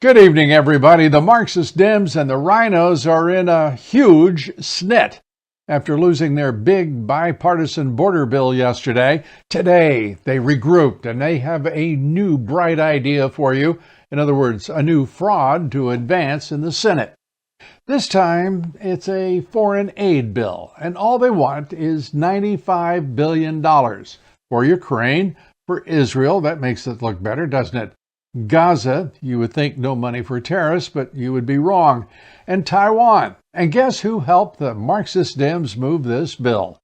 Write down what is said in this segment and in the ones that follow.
Good evening, everybody. The Marxist Dems and the Rhinos are in a huge snit after losing their big bipartisan border bill yesterday. Today, they regrouped and they have a new bright idea for you. In other words, a new fraud to advance in the Senate. This time, it's a foreign aid bill, and all they want is $95 billion for Ukraine, for Israel. That makes it look better, doesn't it? Gaza, you would think no money for terrorists, but you would be wrong. And Taiwan. And guess who helped the Marxist Dems move this bill?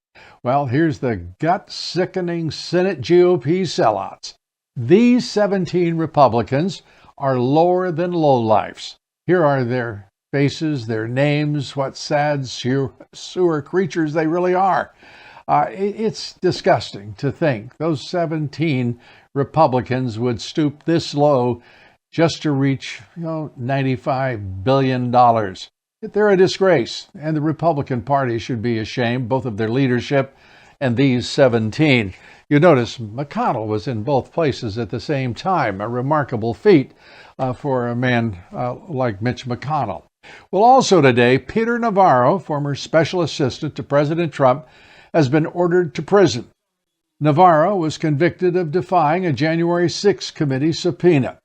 Well, here's the gut-sickening Senate GOP sellouts. These 17 Republicans are lower than lowlifes. Here are their faces, their names, what sad sewer creatures they really are. It's disgusting to think those 17 Republicans would stoop this low just to reach, $95 billion. They're a disgrace, and the Republican Party should be ashamed, both of their leadership and these 17. You notice McConnell was in both places at the same time, a remarkable feat for a man like Mitch McConnell. Well, also today, Peter Navarro, former special assistant to President Trump, has been ordered to prison. Navarro was convicted of defying a January 6 committee subpoena,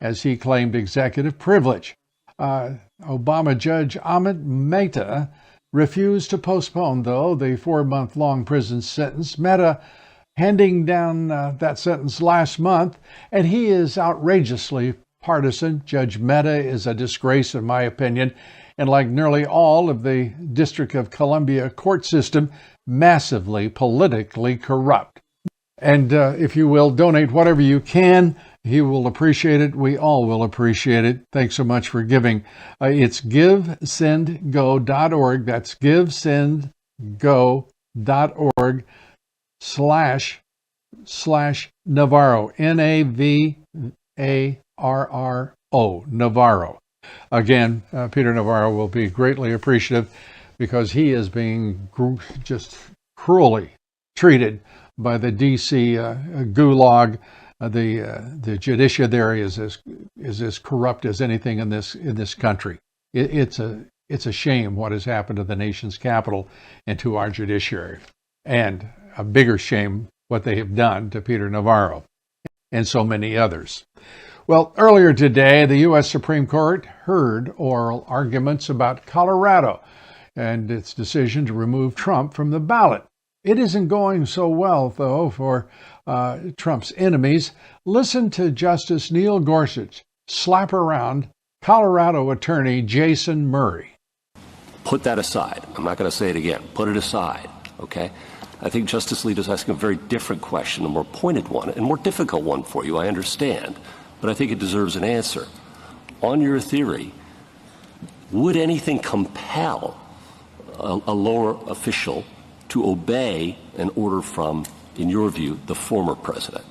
as he claimed executive privilege. Obama Judge Ahmed Mehta refused to postpone, though, the 4-month-long prison sentence. Mehta handing down that sentence last month, and he is outrageously partisan. Judge Mehta is a disgrace, in my opinion, and like nearly all of the District of Columbia court system, massively politically corrupt. And if you will, donate whatever you can. He will appreciate it. We all will appreciate it. Thanks so much for giving. It's givesendgo.org. That's givesendgo.org/Navarro. Navarro. Navarro. Again, Peter Navarro will be greatly appreciative because he is being just cruelly treated by the D.C. gulag. The judiciary is as corrupt as anything in this country. It's a shame what has happened to the nation's capital and to our judiciary, and a bigger shame what they have done to Peter Navarro and so many others. Well, earlier today, the U.S. Supreme Court heard oral arguments about Colorado and its decision to remove Trump from the ballot. It isn't going so well, though, for Trump's enemies. Listen to Justice Neil Gorsuch slap around Colorado attorney Jason Murray. Put that aside. I'm not going to say it again. Put it aside, okay? I think Justice Alito's asking a very different question, a more pointed one, and more difficult one for you, I understand. But I think it deserves an answer. On your theory, would anything compel a lower official to obey an order from, in your view, the former president?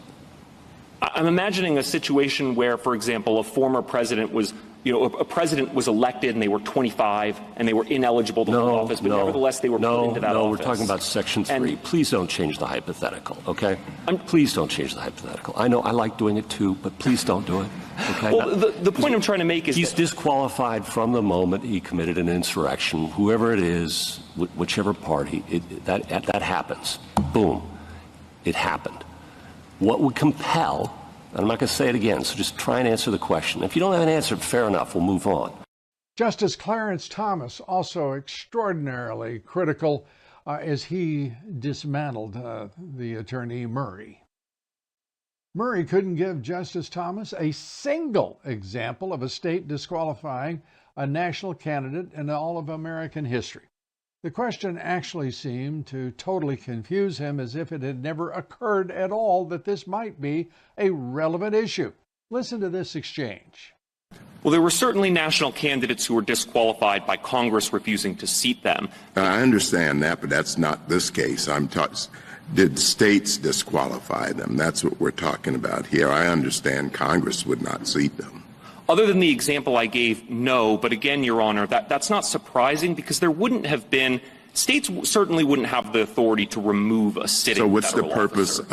I'm imagining a situation where, for example, a former president was, a president was elected and they were 25 and they were ineligible to hold office, but nevertheless they were put into that office. We're talking about Section 3. Please don't change the hypothetical, okay? Please don't change the hypothetical. I know I like doing it too, but please don't do it, okay? Well, the point I'm trying to make is he's disqualified from the moment he committed an insurrection. Whoever it is, whichever party, that happens. Boom. It happened. What would compel, and I'm not going to say it again, so just try and answer the question. If you don't have an answer, fair enough, we'll move on. Justice Clarence Thomas, also extraordinarily critical as he dismantled the attorney Murray. Murray couldn't give Justice Thomas a single example of a state disqualifying a national candidate in all of American history. The question actually seemed to totally confuse him, as if it had never occurred at all that this might be a relevant issue. Listen to this exchange. Well, there were certainly national candidates who were disqualified by Congress refusing to seat them. I understand that, but that's not this case. Did states disqualify them? That's what we're talking about here. I understand Congress would not seat them. Other than the example I gave, no. But again, Your Honor, that's not surprising because there wouldn't have been – states certainly wouldn't have the authority to remove a sitting federal officer. So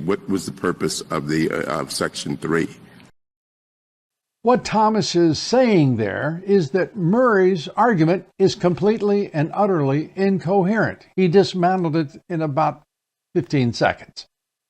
what was the purpose of Section 3? What Thomas is saying there is that Murray's argument is completely and utterly incoherent. He dismantled it in about 15 seconds.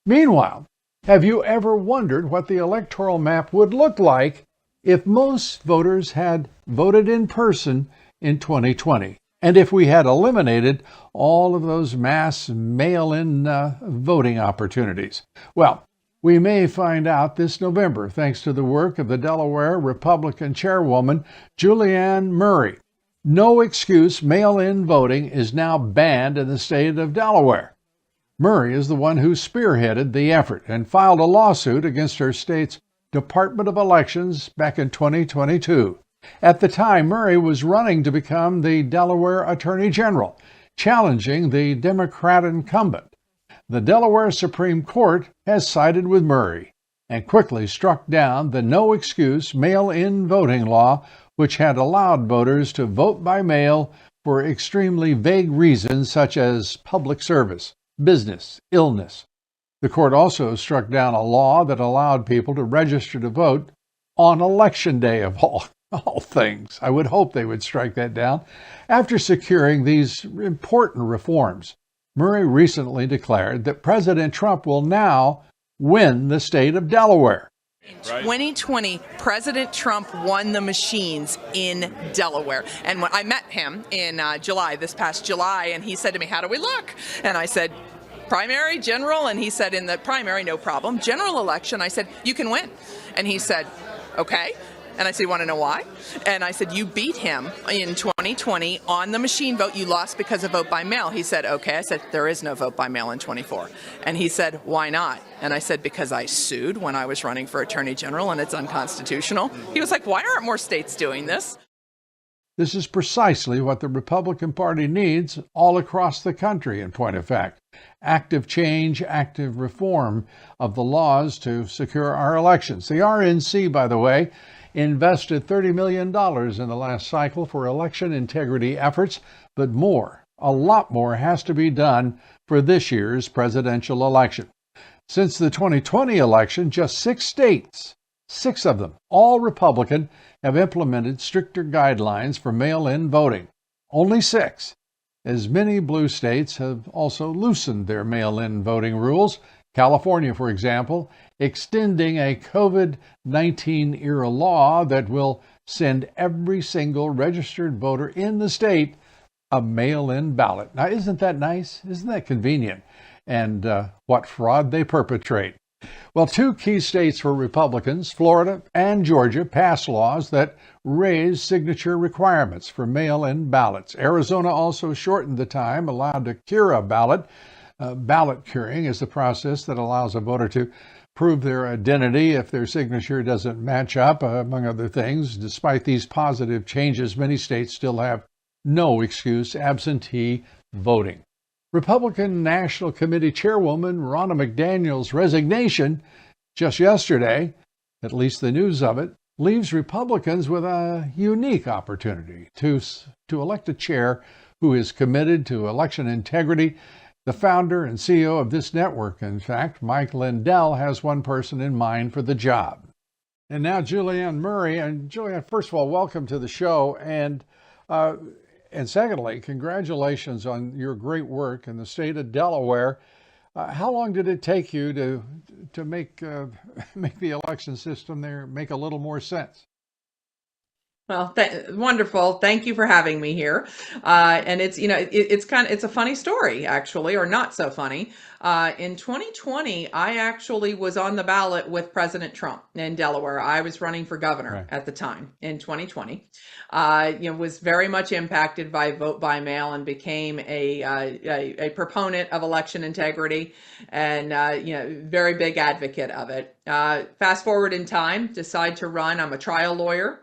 Meanwhile, have you ever wondered what the electoral map would look like if most voters had voted in person in 2020, and if we had eliminated all of those mass mail-in voting opportunities? Well, we may find out this November, thanks to the work of the Delaware Republican chairwoman, Julianne Murray. No excuse mail-in voting is now banned in the state of Delaware. Murray is the one who spearheaded the effort and filed a lawsuit against her state's Department of Elections back in 2022. At the time, Murray was running to become the Delaware Attorney General, challenging the Democrat incumbent. The Delaware Supreme Court has sided with Murray and quickly struck down the no-excuse mail-in voting law, which had allowed voters to vote by mail for extremely vague reasons such as public service, business, illness. The court also struck down a law that allowed people to register to vote on Election Day of all things. I would hope they would strike that down. After securing these important reforms, Murray recently declared that President Trump will now win the state of Delaware. In 2020, President Trump won the machines in Delaware. And when I met him in this past July, and he said to me, "How do we look?" And I said, "Primary, general." And he said, "In the primary, no problem. General election," I said, "You can win." And he said, "Okay." And I said, "You want to know why?" And I said, "You beat him in 2020 on the machine vote. You lost because of vote by mail." He said, "Okay." I said, "There is no vote by mail in 24. And he said, "Why not?" And I said, "Because I sued when I was running for Attorney General and it's unconstitutional." He was like, "Why aren't more states doing this?" This is precisely what the Republican Party needs all across the country, in point of fact. Active change, active reform of the laws to secure our elections. The RNC, by the way, invested $30 million in the last cycle for election integrity efforts, but more, a lot more has to be done for this year's presidential election. Since the 2020 election, just 6 states, 6 of them, all Republican, have implemented stricter guidelines for mail-in voting. Only 6, as many blue states have also loosened their mail-in voting rules. California, for example, extending a COVID-19 era law that will send every single registered voter in the state a mail-in ballot. Now, isn't that nice? Isn't that convenient? And what fraud they perpetrate. Well, 2 key states for Republicans, Florida and Georgia, passed laws that raise signature requirements for mail-in ballots. Arizona also shortened the time allowed to cure a ballot. Ballot curing is the process that allows a voter to prove their identity if their signature doesn't match up, among other things. Despite these positive changes, many states still have no excuse absentee voting. Republican National Committee Chairwoman Ronna McDaniel's resignation just yesterday, at least the news of it, leaves Republicans with a unique opportunity to elect a chair who is committed to election integrity. The founder and CEO of this network, in fact, Mike Lindell, has one person in mind for the job. And now Julianne Murray. And Julianne, first of all, welcome to the show. And secondly, congratulations on your great work in the state of Delaware. How long did it take you to make the election system there make a little more sense? Well, wonderful. Thank you for having me here. And it's, it's a funny story, actually, or not so funny. In 2020, I actually was on the ballot with President Trump in Delaware. I was running for governor at the time in 2020. Was very much impacted by vote by mail and became a proponent of election integrity and, very big advocate of it. Fast forward in time, decide to run. I'm a trial lawyer,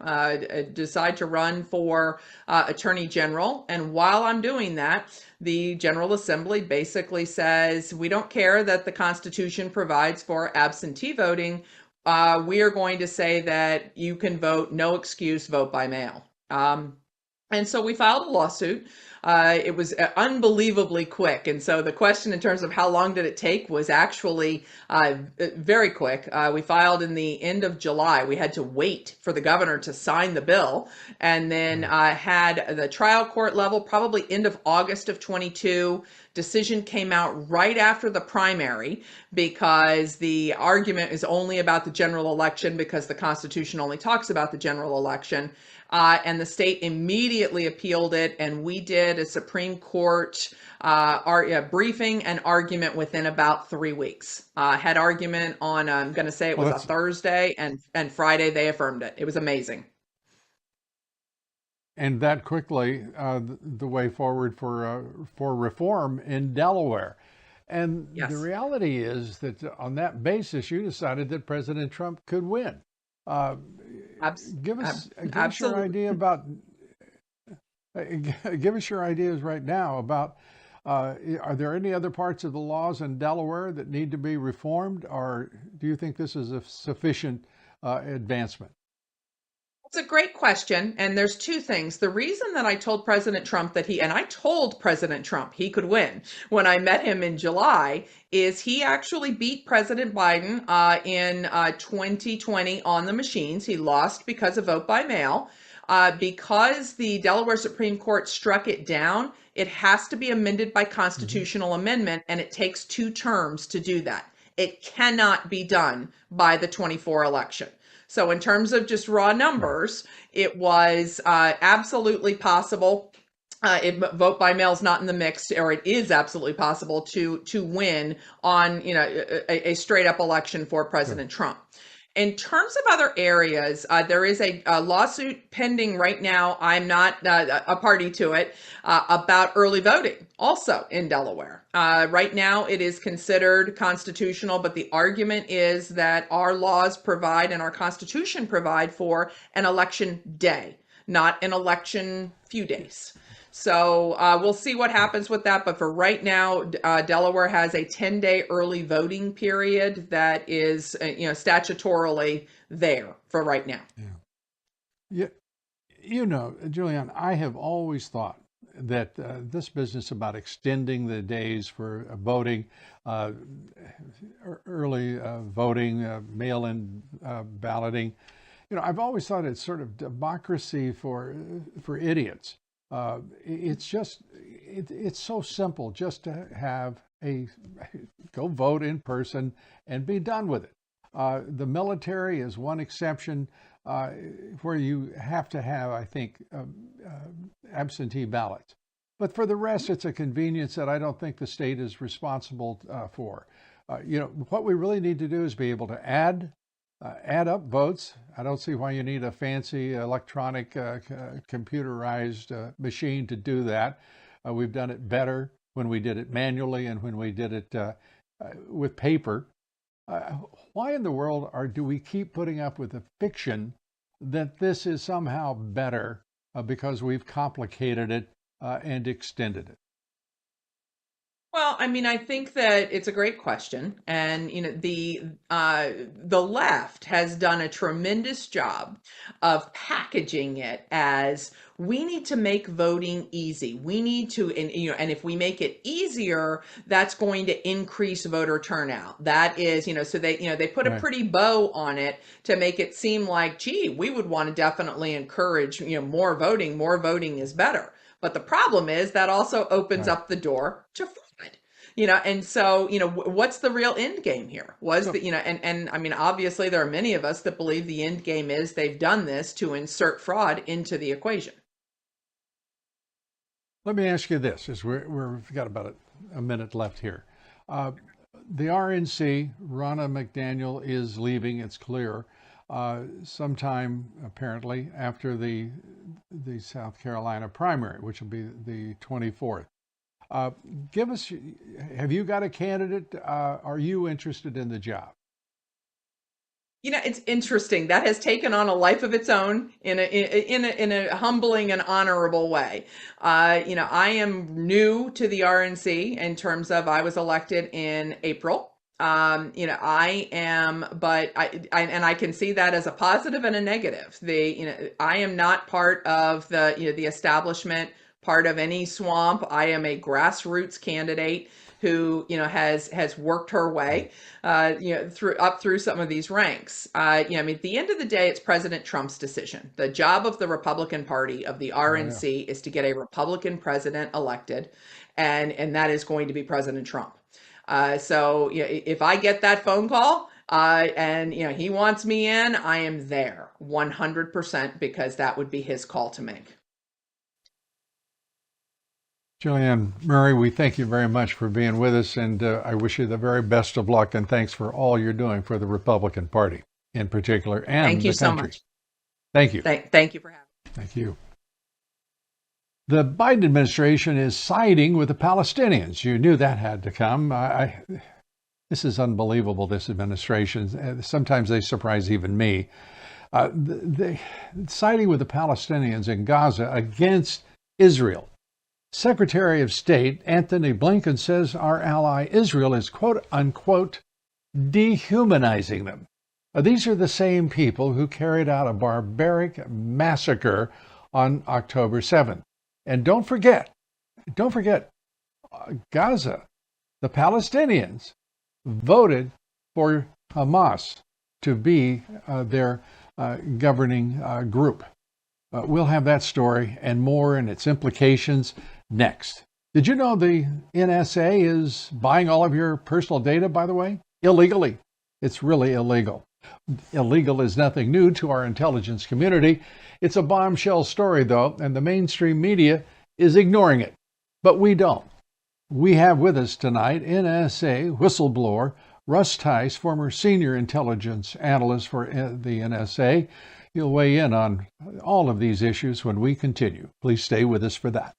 decide to run for Attorney General. And while I'm doing that, the General Assembly basically says, we don't care that the Constitution provides for absentee voting. We are going to say that you can vote, no excuse, vote by mail. And so we filed a lawsuit It was unbelievably quick. And so the question in terms of how long did it take was actually very quick. We filed in the end of July. We had to wait for the governor to sign the bill, and then had the trial court level probably end of August of 22. Decision came out right after the primary because the argument is only about the general election because the Constitution only talks about the general election. And the state immediately appealed it, and we did a Supreme Court briefing and argument within about 3 weeks. Had argument on, I'm going to say it was a Thursday, and Friday they affirmed it. It was amazing. And that quickly, the way forward for reform in Delaware. And Yes. the reality is that on that basis, you decided that President Trump could win. Give us your idea about. Give us your ideas right now about. Are there any other parts of the laws in Delaware that need to be reformed, or do you think this is a sufficient advancement? It's a great question. And there's two things. The reason that I told President Trump I told President Trump he could win when I met him in July is he actually beat President Biden in 2020 on the machines. He lost because of vote by mail. Because the Delaware Supreme Court struck it down, it has to be amended by constitutional amendment, and it takes 2 terms to do that. It cannot be done by the 24 election. So in terms of just raw numbers, it was absolutely possible. Vote by mail is not in the mix, or it is absolutely possible to win on a straight up election for President Trump. In terms of other areas, there is a lawsuit pending right now. I'm not a party to it about early voting, also in Delaware. Right now, it is considered constitutional, but the argument is that our laws provide and our Constitution provide for an election day, not an election few days. So we'll see what happens with that. But for right now, Delaware has a 10-day early voting period that is, statutorily there for right now. Yeah. Julianne, I have always thought that this business about extending the days for voting, early voting, mail-in balloting, I've always thought it's sort of democracy for idiots. It's so simple just to have go vote in person and be done with it. The military is one exception where you have to have, I think, absentee ballots. But for the rest, it's a convenience that I don't think the state is responsible for. What we really need to do is be able to add up votes. I don't see why you need a fancy electronic computerized machine to do that. We've done it better when we did it manually and when we did it with paper. Why in the world do we keep putting up with the fiction that this is somehow better because we've complicated it and extended it? Well, I mean, I think that it's a great question, and the left has done a tremendous job of packaging it as we need to make voting easy. We need to, and if we make it easier, that's going to increase voter turnout. That is, so they put a pretty bow on it to make it seem like, gee, we would want to definitely encourage, more voting. More voting is better. But the problem is that also opens up the door to fraud. And so, what's the real end game here? And I mean, obviously there are many of us that believe the end game is they've done this to insert fraud into the equation. Let me ask you this, as we've got about a minute left here. The RNC, Ronna McDaniel, is leaving, it's clear, sometime apparently after the South Carolina primary, which will be the 24th. Have you got a candidate? Are you interested in the job? It's interesting. That has taken on a life of its own in a humbling and honorable way. I am new to the RNC in terms of I was elected in April. I am, but I can see that as a positive and a negative. I am not part of the establishment part of any swamp. I am a grassroots candidate who, has worked her way, through some of these ranks. At the end of the day, it's President Trump's decision. The job of the Republican Party, of the RNC, is to get a Republican president elected, and that is going to be President Trump. So if I get that phone call, and he wants me in, I am there 100%, because that would be his call to make. Julianne Murray, we thank you very much for being with us, and I wish you the very best of luck, and thanks for all you're doing for the Republican Party in particular and thank you the country. So much. Thank you. Thank you for having me. Thank you. The Biden administration is siding with the Palestinians. You knew that had to come. This is unbelievable, this administration. Sometimes they surprise even me. Siding with the Palestinians in Gaza against Israel. Secretary of State Anthony Blinken says our ally Israel is, quote unquote, dehumanizing them. These are the same people who carried out a barbaric massacre on October 7th. And don't forget, Gaza, the Palestinians voted for Hamas to be their governing group. We'll have that story and more and its implications next. Did you know the NSA is buying all of your personal data, by the way? Illegally. It's really illegal. Illegal is nothing new to our intelligence community. It's a bombshell story, though, and the mainstream media is ignoring it. But we don't. We have with us tonight NSA whistleblower Russ Tice, former senior intelligence analyst for the NSA. He'll weigh in on all of these issues when we continue. Please stay with us for that.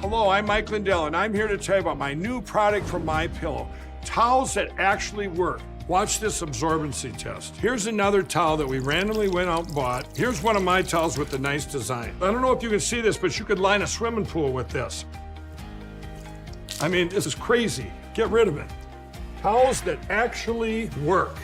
Hello, I'm Mike Lindell, and I'm here to tell you about my new product from MyPillow, towels that actually work. Watch this absorbency test. Here's another towel that we randomly went out and bought. Here's one of my towels with the nice design. I don't know if you can see this, but you could line a swimming pool with this. I mean, this is crazy. Get rid of it. Towels that actually work.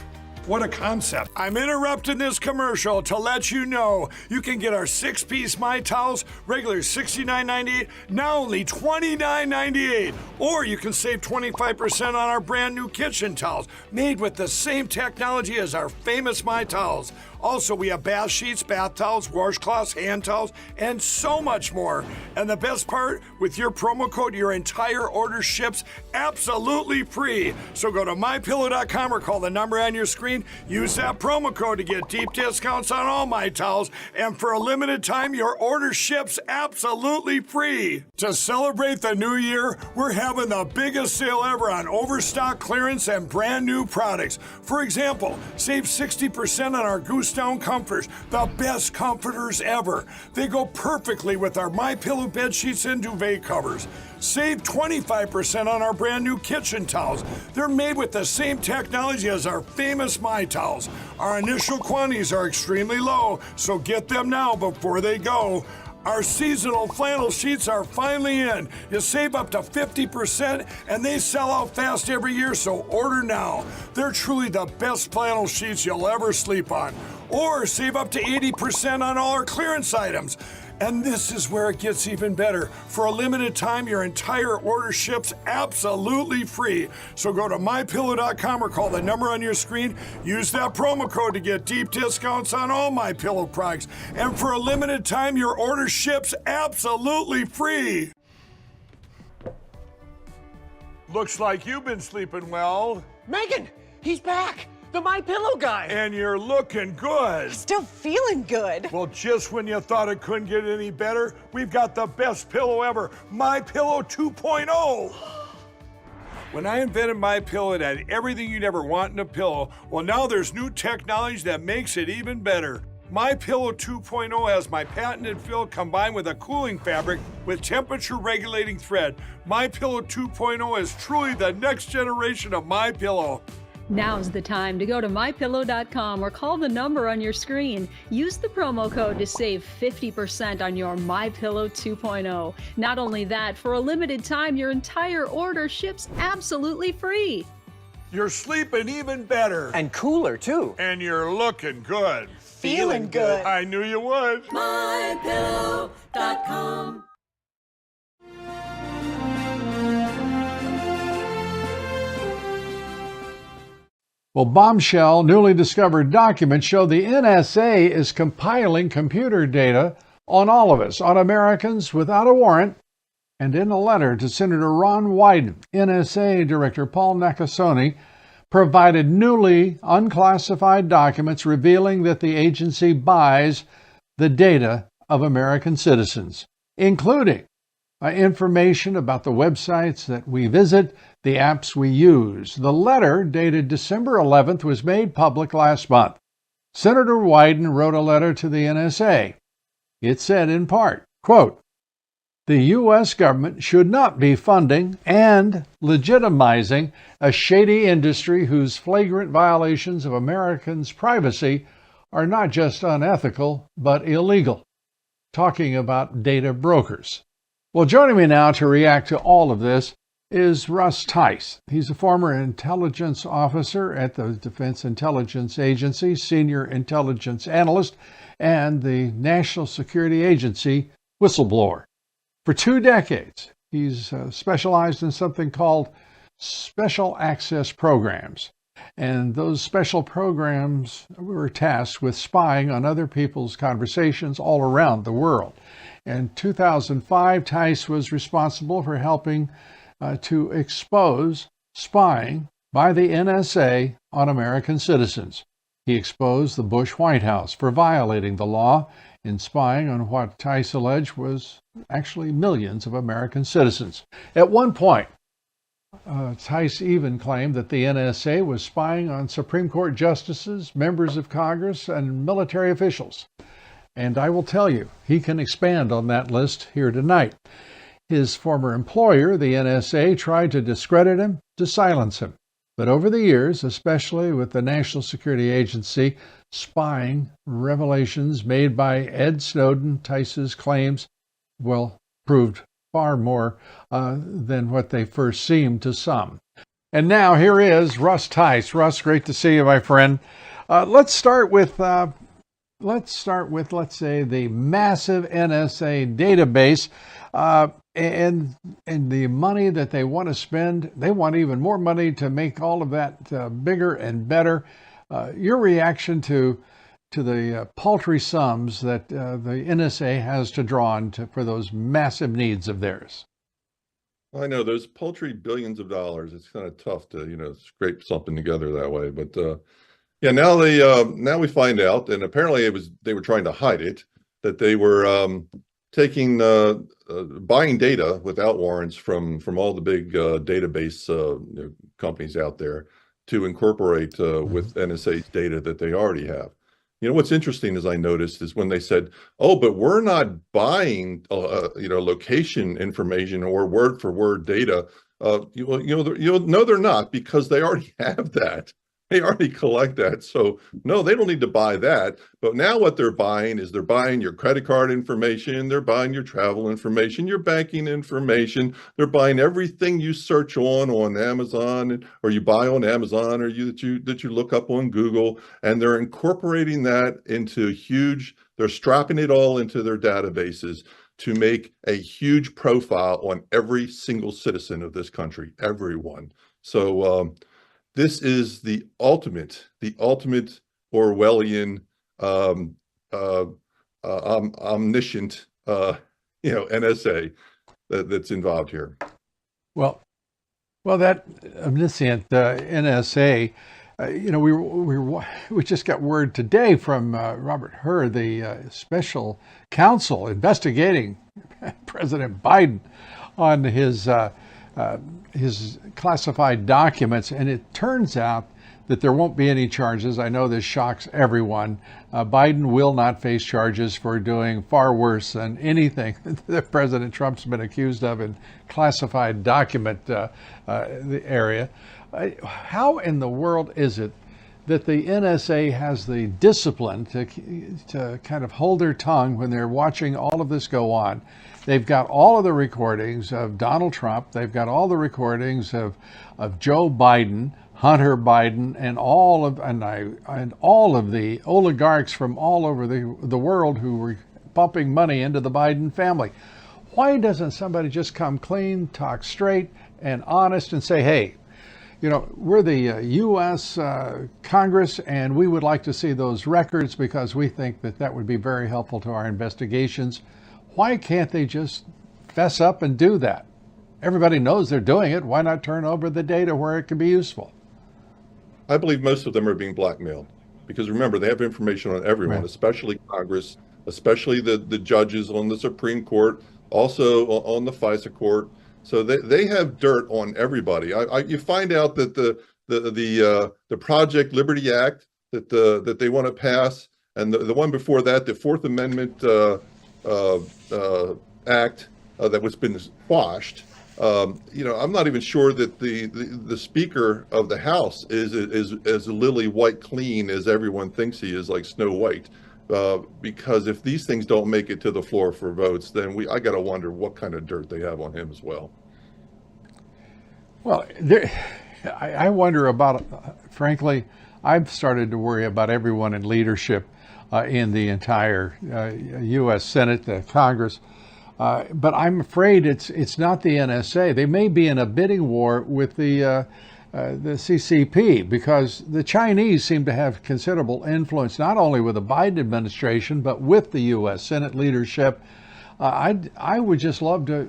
What a concept. I'm interrupting this commercial to let you know you can get our 6-piece My Towels, regular $69.98, now only $29.98. Or you can save 25% on our brand new kitchen towels, made with the same technology as our famous My Towels. Also, we have bath sheets, bath towels, washcloths, hand towels, and so much more. And the best part, with your promo code, your entire order ships absolutely free. So go to mypillow.com or call the number on your screen. Use that promo code to get deep discounts on all My Towels. And for a limited time, your order ships absolutely free. To celebrate the new year, we're having the biggest sale ever on overstock clearance and brand new products. For example, save 60% on our Goose Down comforters, the best comforters ever. They go perfectly with our MyPillow bed sheets and duvet covers. Save 25% on our brand new kitchen towels. They're made with the same technology as our famous My Towels. Our initial quantities are extremely low, so get them now before they go. Our seasonal flannel sheets are finally in. You save up to 50% and they sell out fast every year, so order now. They're truly the best flannel sheets you'll ever sleep on. Or save up to 80% on all our clearance items. And this is where it gets even better. For a limited time, your entire order ships absolutely free. So go to mypillow.com or call the number on your screen. Use that promo code to get deep discounts on all MyPillow products. And for a limited time, your order ships absolutely free. Looks like you've been sleeping well. Megan, he's back. The My Pillow guy. And you're looking good. Still feeling good. Well, just when you thought it couldn't get any better, we've got the best pillow ever, My Pillow 2.0. When I invented My Pillow, it had everything you'd ever want in a pillow. Well, now there's new technology that makes it even better. My Pillow 2.0 has my patented fill combined with a cooling fabric with temperature regulating thread. My Pillow 2.0 is truly the next generation of My Pillow. Now's the time to go to mypillow.com or call the number on your screen. Use the promo code to save 50% on your MyPillow 2.0. Not only that, for a limited time, your entire order ships absolutely free. You're sleeping even better. And cooler, too. And you're looking good. Feeling good. I knew you would. MyPillow.com. Well, bombshell newly discovered documents show the NSA is compiling computer data on all of us, on Americans without a warrant. And in a letter to Senator Ron Wyden, NSA Director Paul Nakasone provided newly unclassified documents revealing that the agency buys the data of American citizens, including information about the websites that we visit, the apps we use. The letter, dated December 11th, was made public last month. Senator Wyden wrote a letter to the NSA. It said in part, quote, "The U.S. government should not be funding and legitimizing a shady industry whose flagrant violations of Americans' privacy are not just unethical, but illegal." Talking about data brokers. Well, joining me now to react to all of this is Russ Tice. He's a former intelligence officer at the Defense Intelligence Agency, senior intelligence analyst, and the National Security Agency whistleblower. For 2 decades, he's specialized in something called special access programs. And those special programs were tasked with spying on other people's conversations all around the world. In 2005, Tice was responsible for helping to expose spying by the NSA on American citizens. He exposed the Bush White House for violating the law in spying on what Tice alleged was actually millions of American citizens. At one point, Tice even claimed that the NSA was spying on Supreme Court justices, members of Congress, and military officials. And I will tell you, he can expand on that list here tonight. His former employer, the NSA, tried to discredit him, to silence him. But over the years, especially with the National Security Agency spying, revelations made by Ed Snowden, Tice's claims, well, proved far more than what they first seemed to some. And now here is Russ Tice. Russ, great to see you, my friend. Let's start with, let's say, the massive NSA database and the money that they want to spend. They want even more money to make all of that bigger and better. Your reaction to the paltry sums that the NSA has to draw on for those massive needs of theirs? I know those paltry billions of dollars. It's kind of tough to, scrape something together that way. But yeah, now we find out, and apparently they were trying to hide it, that they were taking buying data without warrants from all the big database companies out there to incorporate with NSA's data that they already have. What's interesting, as I noticed, is when they said, "Oh, but we're not buying, location information or word for word data." No, they're not, because they already have that. They already collect that. So no, they don't need to buy that. But now what they're buying is they're buying your credit card information, they're buying your travel information, your banking information, they're buying everything you search on Amazon, or you buy on Amazon, or that you look up on Google, and they're incorporating that into they're strapping it all into their databases to make a huge profile on every single citizen of this country, everyone. So this is the ultimate Orwellian, omniscient, NSA that's involved here. Well, that omniscient NSA, we just got word today from Robert Hur, the special counsel investigating President Biden on his classified documents, and it turns out that there won't be any charges. I know this shocks everyone. Biden will not face charges for doing far worse than anything that President Trump's been accused of in classified document the area. How in the world is it that the NSA has the discipline to kind of hold their tongue when they're watching all of this go on? They've got all of the recordings of Donald Trump. They've got all the recordings of Joe Biden, Hunter Biden and all of the oligarchs from all over the world who were pumping money into the Biden family. Why doesn't somebody just come clean, talk straight and honest and say, hey, we're the U.S. Congress, and we would like to see those records because we think that would be very helpful to our investigations. Why can't they just fess up and do that? Everybody knows they're doing it. Why not turn over the data where it can be useful? I believe most of them are being blackmailed because remember, they have information on everyone, right, especially Congress, especially the judges on the Supreme Court, also on the FISA court. So they have dirt on everybody. You find out that the Project Liberty Act that they want to pass, and the one before that, the Fourth Amendment Act that was been squashed. I'm not even sure that the Speaker of the House is as lily white clean as everyone thinks he is, like Snow White. Because if these things don't make it to the floor for votes, then I got to wonder what kind of dirt they have on him as well. Well, I wonder about, frankly, I've started to worry about everyone in leadership in the entire U.S. Senate, the Congress. But I'm afraid it's not the NSA. They may be in a bidding war with the CCP because the Chinese seem to have considerable influence, not only with the Biden administration, but with the U.S. Senate leadership. I would just love to,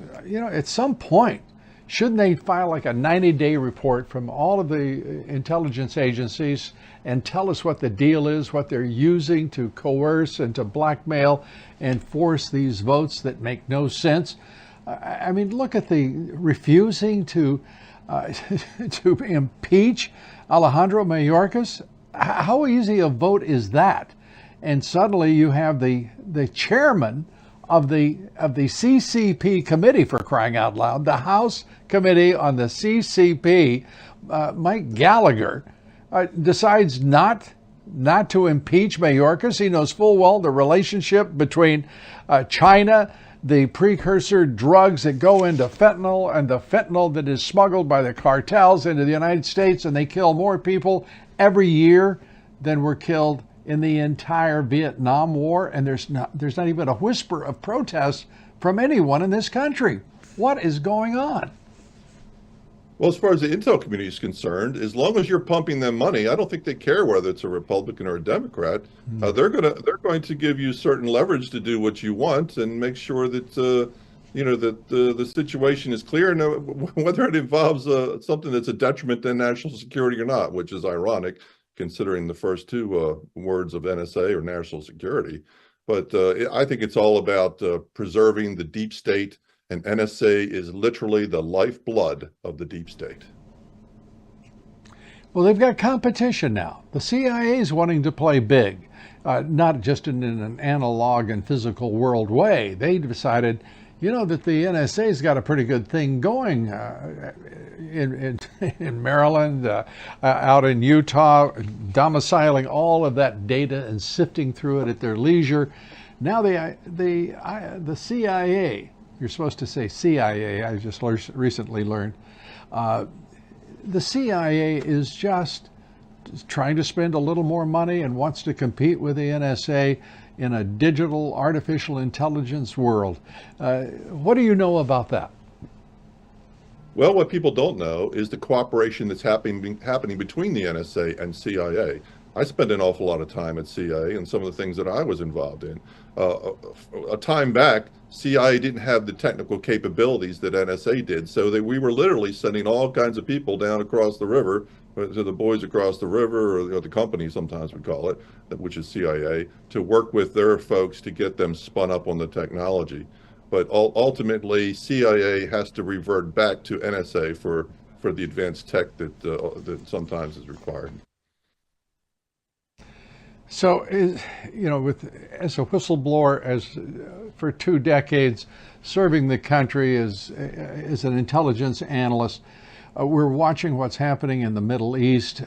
at some point, shouldn't they file like a 90-day report from all of the intelligence agencies and tell us what the deal is, what they're using to coerce and to blackmail and force these votes that make no sense? I mean, look at the refusing to impeach Alejandro Mayorkas. How easy a vote is that? And suddenly you have the chairman of the CCP committee, for crying out loud, the House Committee on the CCP, Mike Gallagher, decides not to impeach Mayorkas. He knows full well the relationship between China, the precursor drugs that go into fentanyl, and the fentanyl that is smuggled by the cartels into the United States, and they kill more people every year than were killed in the entire Vietnam War, and there's not even a whisper of protest from anyone in this country. What is going on? Well, as far as the intel community is concerned, as long as you're pumping them money, I don't think they care whether it's a Republican or a Democrat. They're going to give you certain leverage to do what you want and make sure that that the situation is clear, and whether it involves something that's a detriment to national security or not, which is ironic considering the first two words of NSA or national security. But I think it's all about preserving the deep state, and NSA is literally the lifeblood of the deep state. Well, they've got competition now. The CIA is wanting to play big, not just in an analog and physical world way. They decided, that the NSA's got a pretty good thing going in Maryland, out in Utah, domiciling all of that data and sifting through it at their leisure. Now the CIA, you're supposed to say CIA, I just recently learned, the CIA is just trying to spend a little more money and wants to compete with the NSA in a digital artificial intelligence world. What do you know about that? Well, what people don't know is the cooperation that's happening between the NSA and CIA. I spent an awful lot of time at CIA and some of the things that I was involved in. A time back, CIA didn't have the technical capabilities that NSA did, so we were literally sending all kinds of people down across the river, to the boys across the river, or the company sometimes we call it, which is CIA, to work with their folks to get them spun up on the technology. But ultimately, CIA has to revert back to NSA for the advanced tech that sometimes is required. So, as a whistleblower, for 2 decades, serving the country as an intelligence analyst, we're watching what's happening in the Middle East,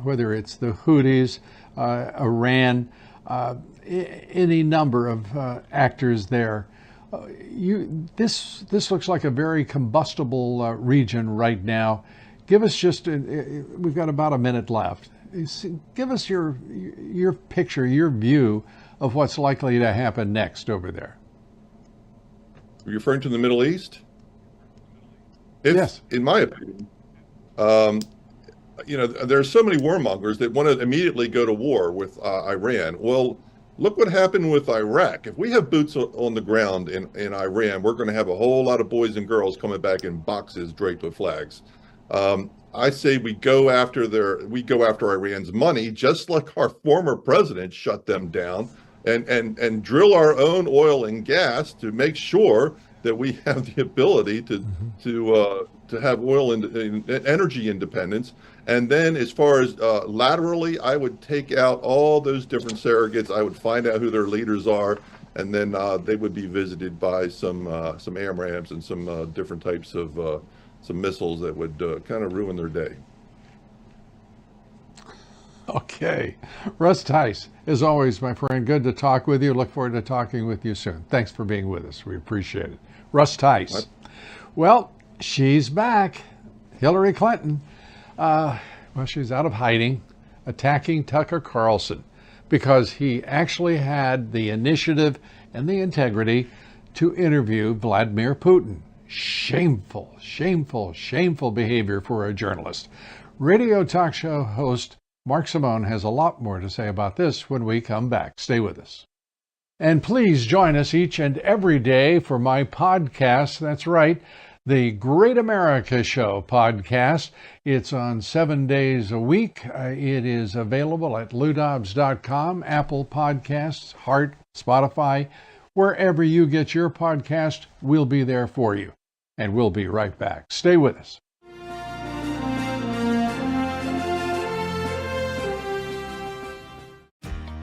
whether it's the Houthis, Iran, any number of actors there. This looks like a very combustible region right now. Give us just, we've got about a minute left. Give us your picture, your view of what's likely to happen next over there. Are you referring to the Middle East? Yes. In my opinion, there are so many warmongers that want to immediately go to war with Iran. Well, look what happened with Iraq. If we have boots on the ground in Iran, we're going to have a whole lot of boys and girls coming back in boxes draped with flags. I say we go after Iran's money, just like our former president shut them down, and drill our own oil and gas to make sure that we have the ability to have oil and energy independence. And then as far as laterally, I would take out all those different surrogates. I would find out who their leaders are, and then they would be visited by some AMRAAMs and some different types of some missiles that would kind of ruin their day. Okay. Russ Tice, as always, my friend, good to talk with you. Look forward to talking with you soon. Thanks for being with us. We appreciate it. Russ Tice. Well, she's back. Hillary Clinton. Well, she's out of hiding, attacking Tucker Carlson because he actually had the initiative and the integrity to interview Vladimir Putin. Shameful, shameful, shameful behavior for a journalist. Radio talk show host Mark Simone has a lot more to say about this when we come back. Stay with us. And please join us each and every day for my podcast. That's right, the Great America Show podcast. It's on 7 days a week. It is available at LouDobbs.com, Apple Podcasts, Heart, Spotify. Wherever you get your podcast, we'll be there for you. And we'll be right back. Stay with us.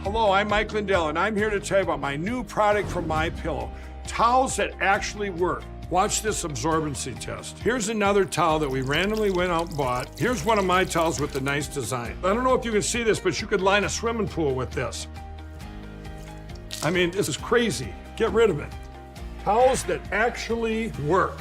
Hello, I'm Mike Lindell, and I'm here to tell you about my new product from MyPillow, towels that actually work. Watch this absorbency test. Here's another towel that we randomly went out and bought. Here's one of my towels with the nice design. I don't know if you can see this, but you could line a swimming pool with this. I mean, this is crazy. Get rid of it. Towels that actually work.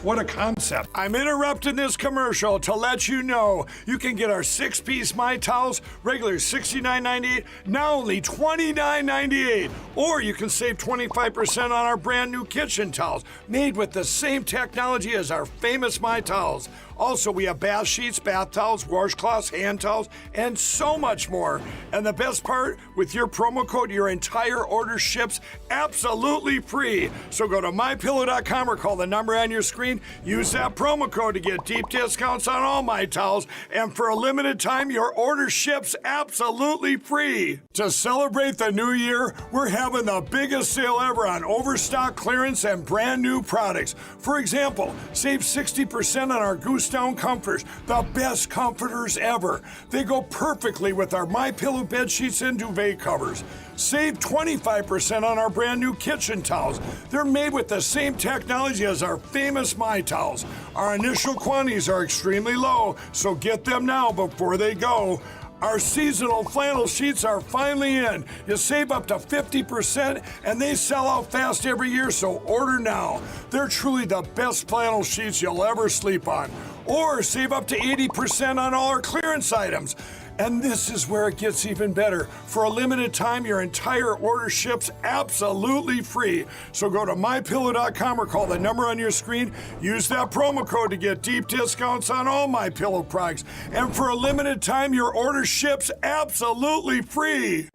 What a concept. I'm interrupting this commercial to let you know you can get our 6-piece My Towels, regular $69.98, now only $29.98. Or you can save 25% on our brand new kitchen towels, made with the same technology as our famous My Towels. Also, we have bath sheets, bath towels, washcloths, hand towels, and so much more. And the best part, with your promo code, your entire order ships absolutely free. So go to MyPillow.com or call the number on your screen. Use that promo code to get deep discounts on all My Towels. And for a limited time, your order ships absolutely free. To celebrate the new year, we're having the biggest sale ever on overstock clearance and brand new products. For example, save 60% on our Goose Down comforters, the best comforters ever. They go perfectly with our MyPillow bed sheets and duvet covers. Save 25% on our brand new kitchen towels. They're made with the same technology as our famous My Towels. Our initial quantities are extremely low, so get them now before they go. Our seasonal flannel sheets are finally in. You save up to 50%, and they sell out fast every year, so order now. They're truly the best flannel sheets you'll ever sleep on. Or save up to 80% on all our clearance items. And this is where it gets even better. For a limited time, your entire order ships absolutely free. So go to MyPillow.com or call the number on your screen. Use that promo code to get deep discounts on all MyPillow products. And for a limited time, your order ships absolutely free.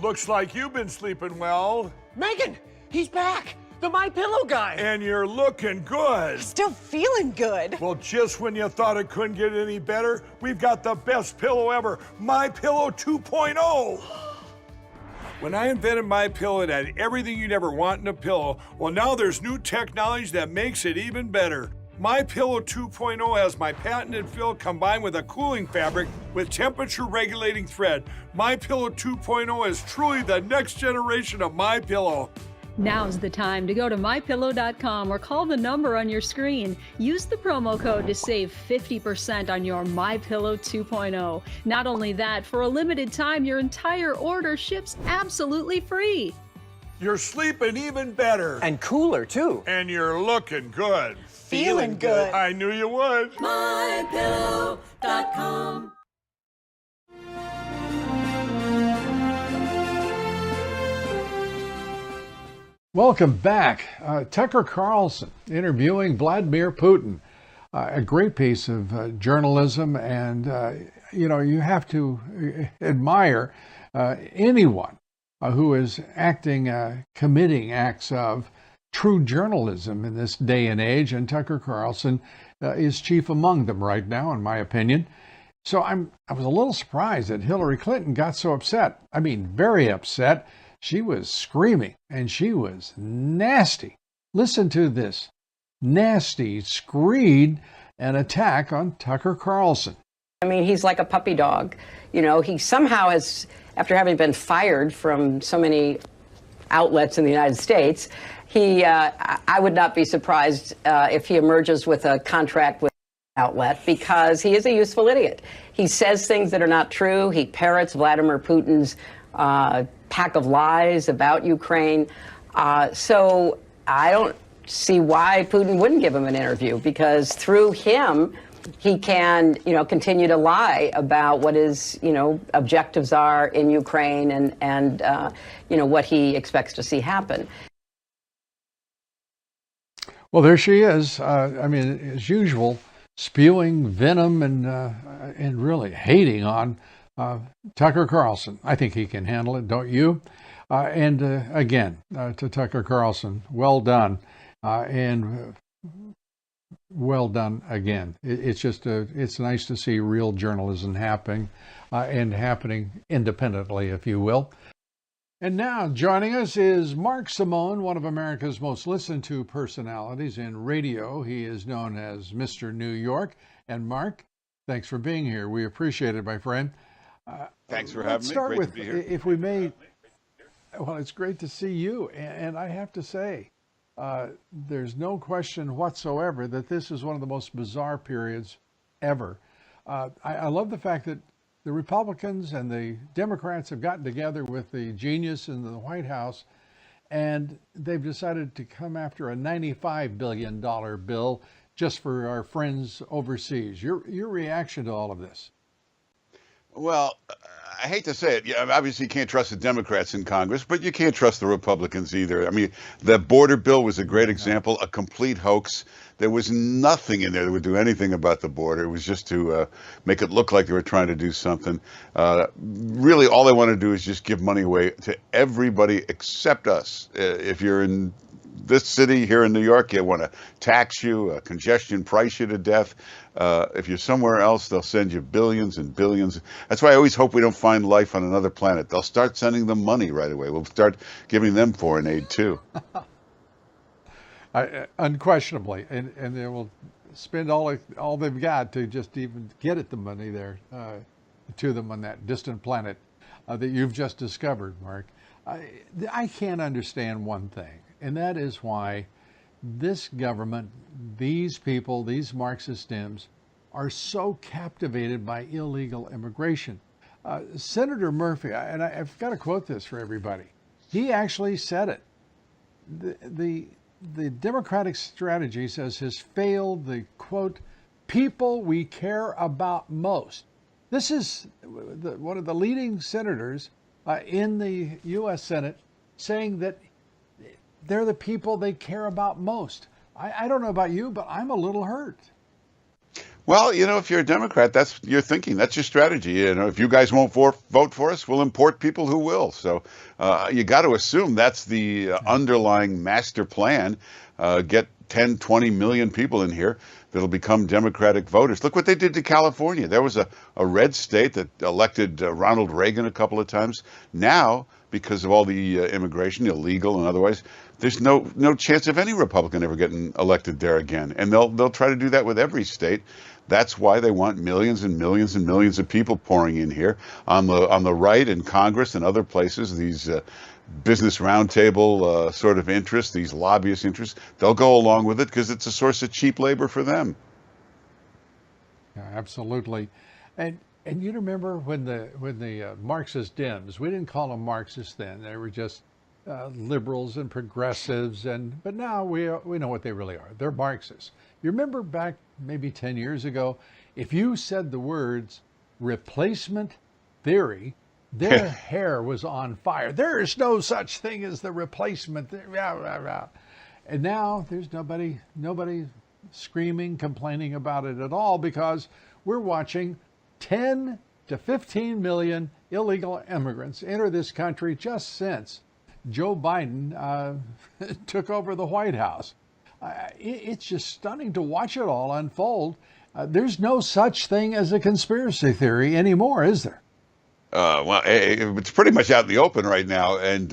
Looks like you've been sleeping well. Megan, he's back. The MyPillow guy. And you're looking good. Still feeling good. Well, just when you thought it couldn't get any better, we've got the best pillow ever, MyPillow 2.0. When I invented MyPillow, it had everything you'd ever want in a pillow. Well, now there's new technology that makes it even better. MyPillow 2.0 has my patented fill combined with a cooling fabric with temperature regulating thread. MyPillow 2.0 is truly the next generation of MyPillow. Now's the time to go to MyPillow.com or call the number on your screen. Use the promo code to save 50% on your MyPillow 2.0. Not only that, for a limited time, your entire order ships absolutely free. You're sleeping even better. And cooler, too. And you're looking good. Feeling good. I knew you would. MyPillow.com. Welcome back. Tucker Carlson interviewing Vladimir Putin. A great piece of journalism, and you have to admire anyone who is committing acts of true journalism in this day and age, and Tucker Carlson is chief among them right now, in my opinion. So I was a little surprised that Hillary Clinton got so upset. I mean, very upset. She was screaming, and she was nasty. Listen to this nasty screed and attack on Tucker Carlson. I mean, he's like a puppy dog. You know, he somehow has, after having been fired from so many outlets in the United States, I would not be surprised if he emerges with a contract with an outlet, because he is a useful idiot. He says things that are not true. He parrots Vladimir Putin's pack of lies about Ukraine. So I don't see why Putin wouldn't give him an interview, because through him, he can, continue to lie about what his, objectives are in Ukraine and what he expects to see happen. Well, there she is. As usual, spewing venom and really hating on Tucker Carlson. I think he can handle it, don't you? Again, to Tucker Carlson, well done, and well done again. It's nice to see real journalism happening, and happening independently, if you will. And now joining us is Mark Simone, one of America's most listened to personalities in radio. He is known as Mr. New York. And Mark, thanks for being here. We appreciate it, my friend. Thanks for having me. Start Great with, to be here. if we may. Well, it's great to see you, and I have to say, there's no question whatsoever that this is one of the most bizarre periods ever. I love the fact that the Republicans and the Democrats have gotten together with the genius in the White House, and they've decided to come after a $95 billion bill just for our friends overseas. Your reaction to all of this? Well, I hate to say it. Yeah, obviously you can't trust the Democrats in Congress, but you can't trust the Republicans either. I mean, the border bill was a great example, a complete hoax. There was nothing in there that would do anything about the border. It was just to make it look like they were trying to do something. Really, all they want to do is just give money away to everybody except us. If you're in this city here in New York, they want to tax you, congestion price you to death. If you're somewhere else, they'll send you billions and billions. That's why I always hope we don't find life on another planet. They'll start sending them money right away. We'll start giving them foreign aid too. Unquestionably, and they will spend all they've got to just even get at the money there to them on that distant planet that you've just discovered, Mark. I can't understand one thing, and that is why this government, these people, these Marxist Dems, are so captivated by illegal immigration. Senator Murphy, and I've got to quote this for everybody, he actually said it. The Democratic strategy says has failed the, quote, people we care about most. This is one of the leading senators in the U.S. Senate saying that they're the people they care about most. I don't know about you, but I'm a little hurt. Well, if you're a Democrat, that's your thinking. That's your strategy. If you guys won't vote for us, we'll import people who will. So you got to assume that's the underlying master plan. Get 10, 20 million people in here that'll become Democratic voters. Look what they did to California. There was a red state that elected Ronald Reagan a couple of times. Now, because of all the immigration, illegal and otherwise, there's no chance of any Republican ever getting elected there again. And they'll try to do that with every state. That's why they want millions and millions and millions of people pouring in here on the right in Congress and other places. These business roundtable sort of interests, these lobbyist interests, they'll go along with it because it's a source of cheap labor for them. Yeah, absolutely. And you remember when the Marxist Dems, we didn't call them Marxists then, they were just liberals and progressives, but now we know what they really are. They're Marxists. You remember back maybe 10 years ago, if you said the words replacement theory, their hair was on fire. There is no such thing as the replacement theory. And now there's nobody screaming, complaining about it at all, because we're watching 10 to 15 million illegal immigrants enter this country just since Joe Biden took over the White House. It's just stunning to watch it all unfold. There's no such thing as a conspiracy theory anymore, is there? Well, it's pretty much out in the open right now, and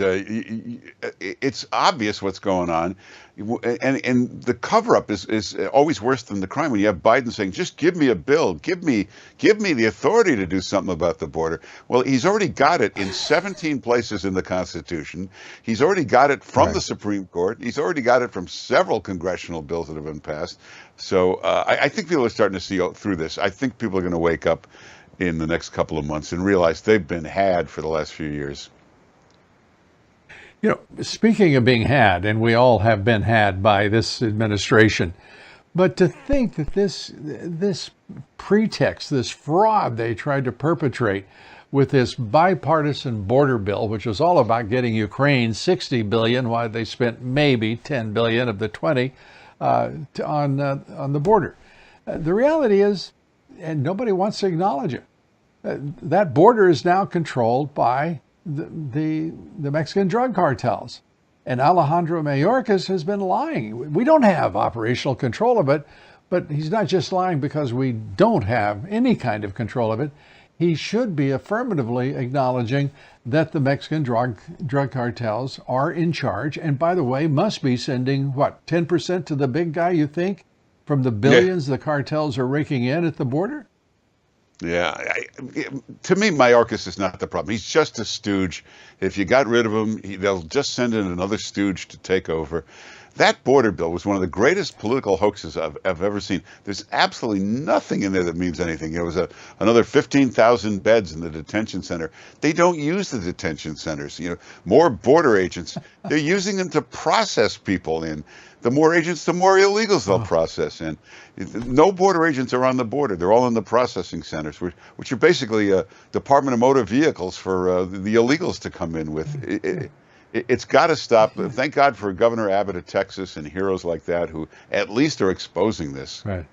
it's obvious what's going on. And the cover-up is always worse than the crime. When you have Biden saying, "Just give me a bill, give me the authority to do something about the border." Well, he's already got it in 17 places in the Constitution. He's already got it from the Supreme Court. He's already got it from several congressional bills that have been passed. So I think people are starting to see through this. I think people are going to wake up in the next couple of months and realize they've been had for the last few years. You know, speaking of being had, and we all have been had by this administration, but to think that this pretext, this fraud they tried to perpetrate with this bipartisan border bill, which was all about getting Ukraine $60 billion, while they spent maybe $10 billion of the 20 on the border. The reality is, and nobody wants to acknowledge it, that border is now controlled by the Mexican drug cartels. And Alejandro Mayorkas has been lying. We don't have operational control of it, but he's not just lying because we don't have any kind of control of it. He should be affirmatively acknowledging that the Mexican drug cartels are in charge, and by the way, must be sending, 10% to the big guy, you think, from the billions the cartels are raking in at the border? Yeah, to me, Mayorkas is not the problem. He's just a stooge. If you got rid of him, they'll just send in another stooge to take over. That border bill was one of the greatest political hoaxes I've ever seen. There's absolutely nothing in there that means anything. There was another 15,000 beds in the detention center. They don't use the detention centers. More border agents. They're using them to process people in. The more agents, the more illegals they'll process in. No border agents are on the border. They're all in the processing centers, which are basically a Department of Motor Vehicles for the illegals to come in with. It's got to stop. Thank God for Governor Abbott of Texas and heroes like that who at least are exposing this. Right.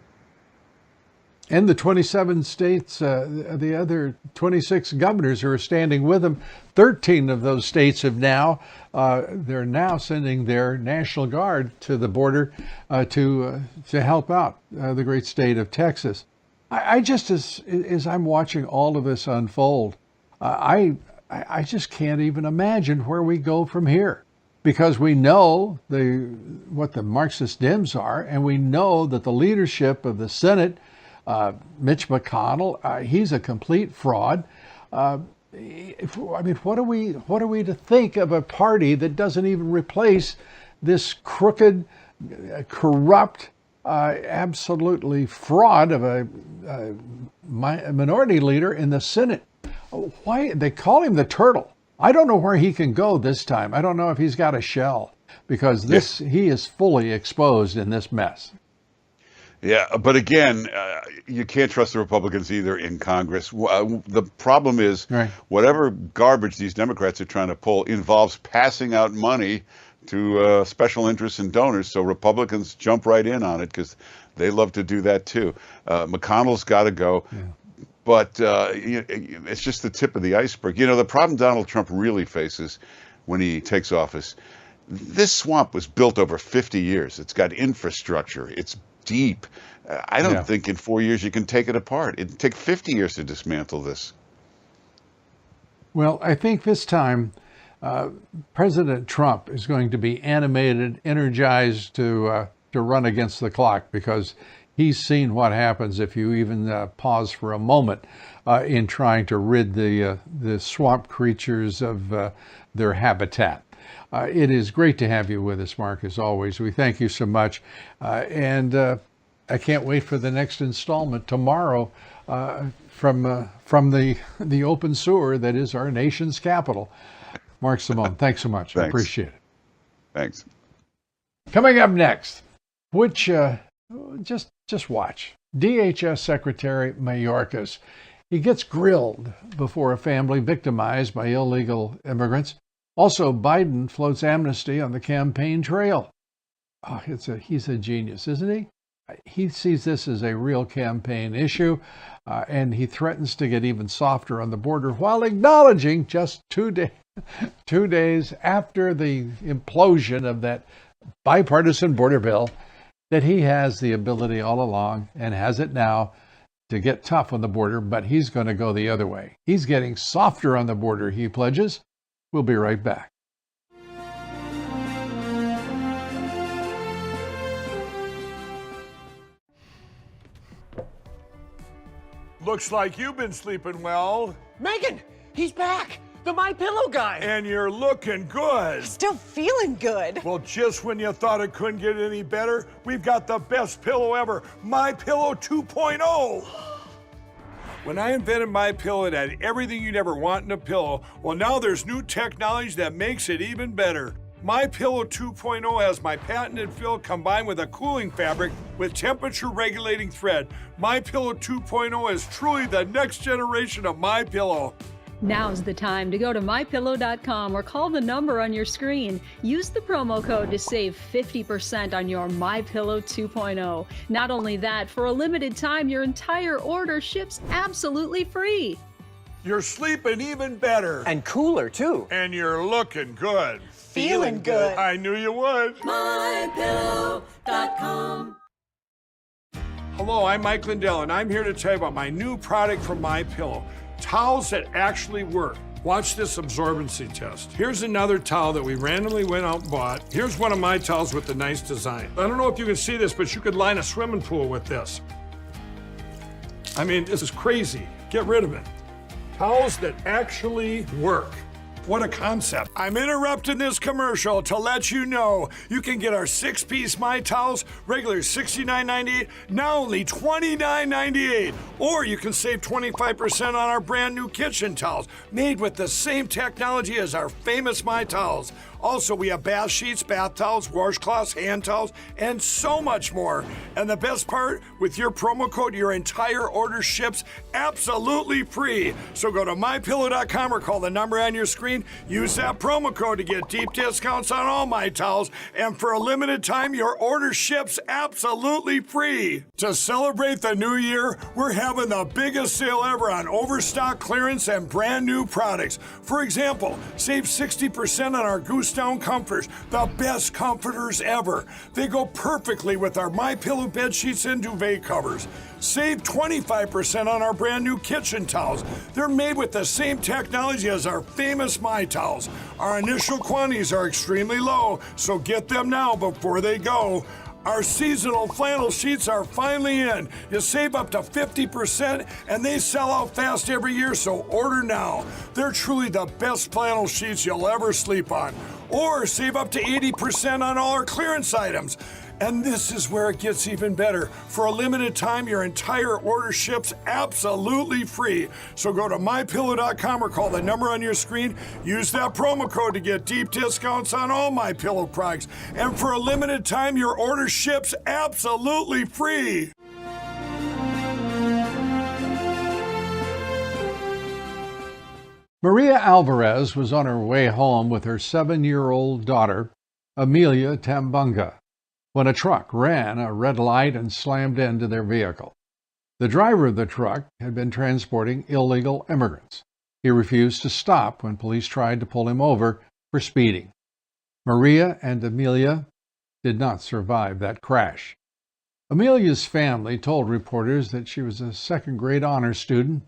And the 27 states, the other 26 governors who are standing with them, 13 of those states have they're now sending their National Guard to the border to help out the great state of Texas. I just, as I'm watching all of this unfold, I just can't even imagine where we go from here, because we know what the Marxist Dems are, and we know that the leadership of the Senate, Mitch McConnell, he's a complete fraud. I mean, what are we to think of a party that doesn't even replace this crooked, corrupt, absolutely fraud of a minority leader in the Senate? Why they call him the turtle? I don't know where he can go this time. I don't know if he's got a shell, because he is fully exposed in this mess. Yeah, but again, you can't trust the Republicans either in Congress. The problem is whatever garbage these Democrats are trying to pull involves passing out money to special interests and donors. So Republicans jump right in on it because they love to do that too. McConnell's got to go. Yeah. But it's just the tip of the iceberg. The problem Donald Trump really faces when he takes office, this swamp was built over 50 years. It's got infrastructure. It's deep. I don't think in 4 years you can take it apart. It'd take 50 years to dismantle this. Well, I think this time President Trump is going to be animated, energized to run against the clock, because he's seen what happens if you even pause for a moment in trying to rid the swamp creatures of their habitat. It is great to have you with us, Mark, as always. We thank you so much. And I can't wait for the next installment tomorrow from the open sewer that is our nation's capital. Mark Simone, thanks so much. I Thanks. appreciate it. Thanks. Coming up next, which just watch. DHS Secretary Mayorkas. He gets grilled before a family victimized by illegal immigrants. Also, Biden floats amnesty on the campaign trail. Oh, he's a genius, isn't he? He sees this as a real campaign issue, and he threatens to get even softer on the border while acknowledging just 2 days after the implosion of that bipartisan border bill that he has the ability all along and has it now to get tough on the border, but he's going to go the other way. He's getting softer on the border, he pledges. We'll be right back. Looks like you've been sleeping well. Megan, he's back. The My Pillow guy. And you're looking good. Still feeling good. Well, just when you thought it couldn't get any better, we've got the best pillow ever, My Pillow 2.0. When I invented My Pillow, it had everything you'd ever want in a pillow. Well, now there's new technology that makes it even better. My Pillow 2.0 has my patented fill combined with a cooling fabric with temperature regulating thread. My Pillow 2.0 is truly the next generation of My Pillow. Now's the time to go to mypillow.com or call the number on your screen. Use the promo code to save 50% on your My Pillow 2.0. Not only that, for a limited time, your entire order ships absolutely free. You're sleeping even better. And cooler, too. And you're looking good. Feeling good. I knew you would. mypillow.com. Hello, I'm Mike Lindell, and I'm here to tell you about my new product from My Pillow. Towels that actually work. Watch this absorbency test. Here's another towel that we randomly went out and bought. Here's one of my towels with the nice design. I don't know if you can see this, but you could line a swimming pool with this. I mean, this is crazy. Get rid of it. Towels that actually work. What a concept. I'm interrupting this commercial to let you know you can get our 6-piece My Towels, regular $69.98, now only $29.98. Or you can save 25% on our brand new kitchen towels, made with the same technology as our famous My Towels. Also, we have bath sheets, bath towels, washcloths, hand towels, and so much more. And the best part, with your promo code, your entire order ships absolutely free. So go to mypillow.com or call the number on your screen. Use that promo code to get deep discounts on all My Towels. And for a limited time, your order ships absolutely free. To celebrate the new year, we're having the biggest sale ever on overstock clearance and brand new products. For example, save 60% on our Goose Down comforters, the best comforters ever. They go perfectly with our My Pillow bed sheets and duvet covers. Save 25% on our brand new kitchen towels. They're made with the same technology as our famous My Towels. Our initial quantities are extremely low, so get them now before they go. Our seasonal flannel sheets are finally in. You save up to 50% and they sell out fast every year, so order now. They're truly the best flannel sheets you'll ever sleep on. Or save up to 80% on all our clearance items. And this is where it gets even better. For a limited time, your entire order ships absolutely free. So go to mypillow.com or call the number on your screen. Use that promo code to get deep discounts on all My Pillow products. And for a limited time, your order ships absolutely free. Maria Alvarez was on her way home with her 7-year-old daughter, Amelia Tambunga, when a truck ran a red light and slammed into their vehicle. The driver of the truck had been transporting illegal immigrants. He refused to stop when police tried to pull him over for speeding. Maria and Amelia did not survive that crash. Amelia's family told reporters that she was a second-grade honor student.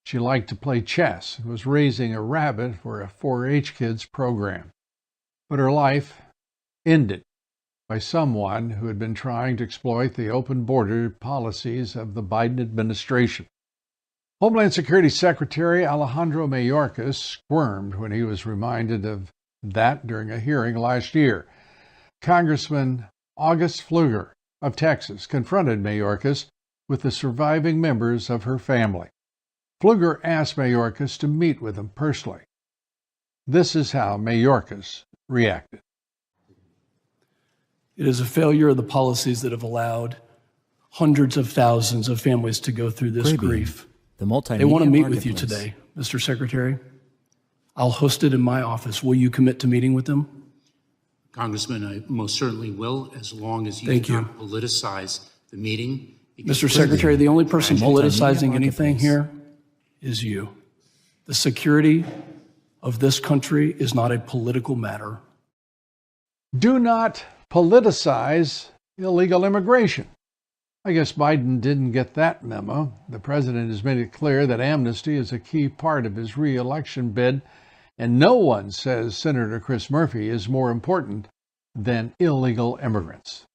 She liked to play chess and was raising a rabbit for a 4-H kids program. But her life ended by someone who had been trying to exploit the open border policies of the Biden administration. Homeland Security Secretary Alejandro Mayorkas squirmed when he was reminded of that during a hearing last year. Congressman August Pfluger of Texas confronted Mayorkas with the surviving members of her family. Pfluger asked Mayorkas to meet with him personally. This is how Mayorkas reacted. It is a failure of the policies that have allowed hundreds of thousands of families to go through this grief. They want to meet with you today, Mr. Secretary. I'll host it in my office. Will you commit to meeting with them? Congressman, I most certainly will, as long as you do not politicize the meeting. Mr. Secretary, the only person politicizing anything here is you. The security of this country is not a political matter. Do not politicize illegal immigration. I guess Biden didn't get that memo. The president has made it clear that amnesty is a key part of his re-election bid, and no one says Senator Chris Murphy is more important than illegal immigrants.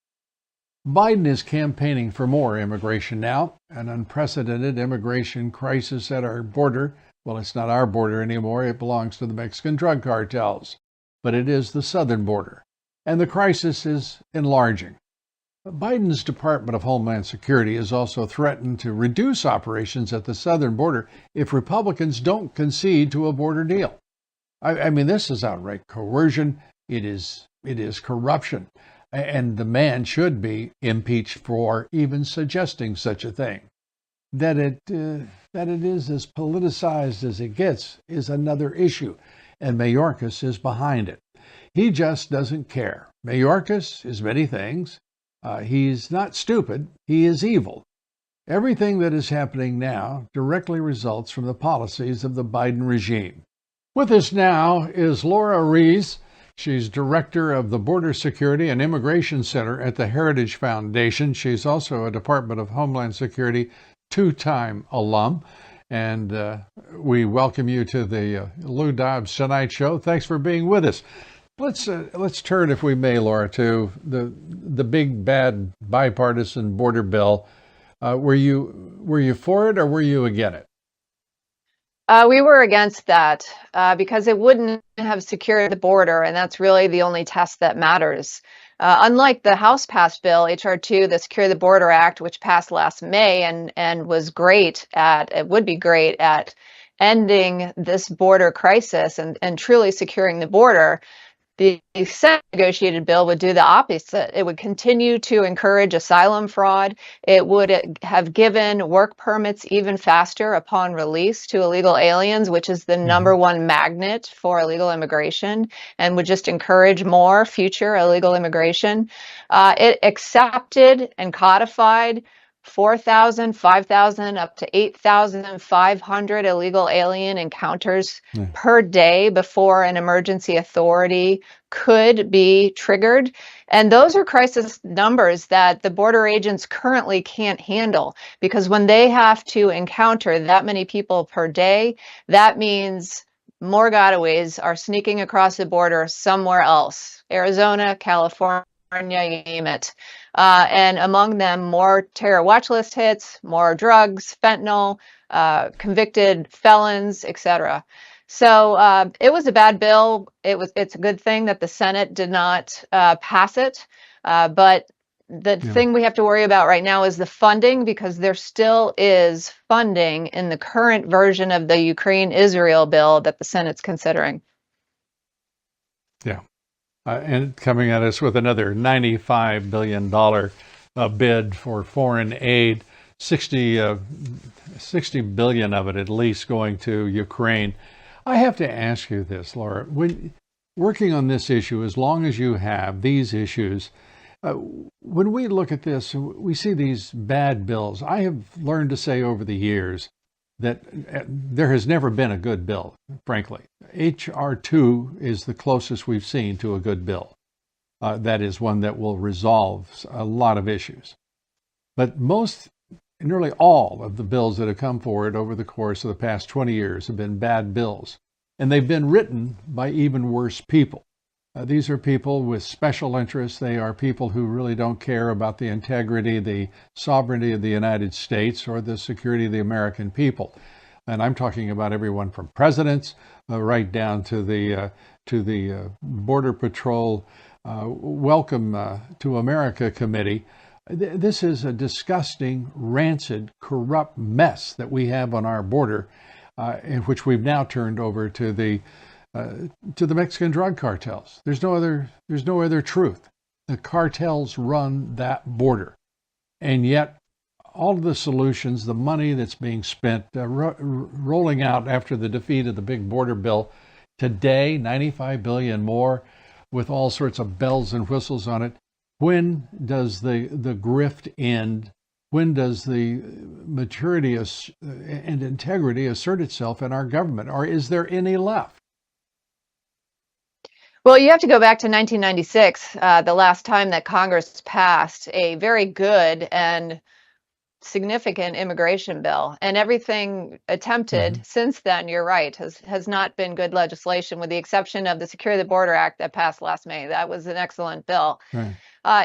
Biden is campaigning for more immigration now, an unprecedented immigration crisis at our border. Well, it's not our border anymore. It belongs to the Mexican drug cartels, but it is the southern border, and the crisis is enlarging. Biden's Department of Homeland Security has also threatened to reduce operations at the southern border if Republicans don't concede to a border deal. I mean, this is outright coercion. It is corruption. And the man should be impeached for even suggesting such a thing. That it is as politicized as it gets is another issue, and Mayorkas is behind it. He just doesn't care. Mayorkas is many things. He's not stupid. He is evil. Everything that is happening now directly results from the policies of the Biden regime. With us now is Laura Rees. She's director of the Border Security and Immigration Center at the Heritage Foundation. She's also a Department of Homeland Security two-time alum. And we welcome you to the Lou Dobbs Tonight show. Thanks for being with us. Let's turn, if we may, Laura, to the big bad bipartisan border bill. Were you for it or were you against it? We were against that because it wouldn't have secured the border, and that's really the only test that matters. Unlike the House-passed bill, H.R. 2, the Secure the Border Act, which passed last May and would be great at ending this border crisis and truly securing the border, the Senate negotiated bill would do the opposite. It would continue to encourage asylum fraud. It would have given work permits even faster upon release to illegal aliens, which is the number one magnet for illegal immigration, and would just encourage more future illegal immigration. It accepted and codified 4,000, 5,000, up to 8,500 illegal alien encounters per day before an emergency authority could be triggered. And those are crisis numbers that the border agents currently can't handle, because when they have to encounter that many people per day, that means more gotaways are sneaking across the border somewhere else, Arizona, California, you name it. And among them, more terror watch list hits, more drugs, fentanyl, convicted felons, etc. So it was a bad bill. It's a good thing that the Senate did not pass it. But the thing we have to worry about right now is the funding, because there still is funding in the current version of the Ukraine-Israel bill that the Senate's considering. Yeah. And coming at us with another $95 billion bid for foreign aid, 60 billion of it at least going to Ukraine. I have to ask you this, Laura. When working on this issue, as long as you have these issues, when we look at this, we see these bad bills. I have learned to say over the years that there has never been a good bill, frankly. H.R. 2 is the closest we've seen to a good bill. That is one that will resolve a lot of issues. But nearly all of the bills that have come forward over the course of the past 20 years have been bad bills. And they've been written by even worse people. These are people with special interests. They are people who really don't care about the integrity, the sovereignty of the United States, or the security of the American people. And I'm talking about everyone from presidents right down to the Border Patrol Welcome to America Committee. This is a disgusting, rancid, corrupt mess that we have on our border, in which we've now turned over to the to the Mexican drug cartels. There's no other truth. The cartels run that border. And yet, all of the solutions, the money that's being spent, rolling out after the defeat of the big border bill, today, $95 billion more, with all sorts of bells and whistles on it. When does the grift end? When does the maturity and integrity assert itself in our government? Or is there any left? Well, you have to go back to 1996, the last time that Congress passed a very good and significant immigration bill. And everything attempted since then, you're right, has not been good legislation, with the exception of the Secure the Border Act that passed last May. That was an excellent bill. Right.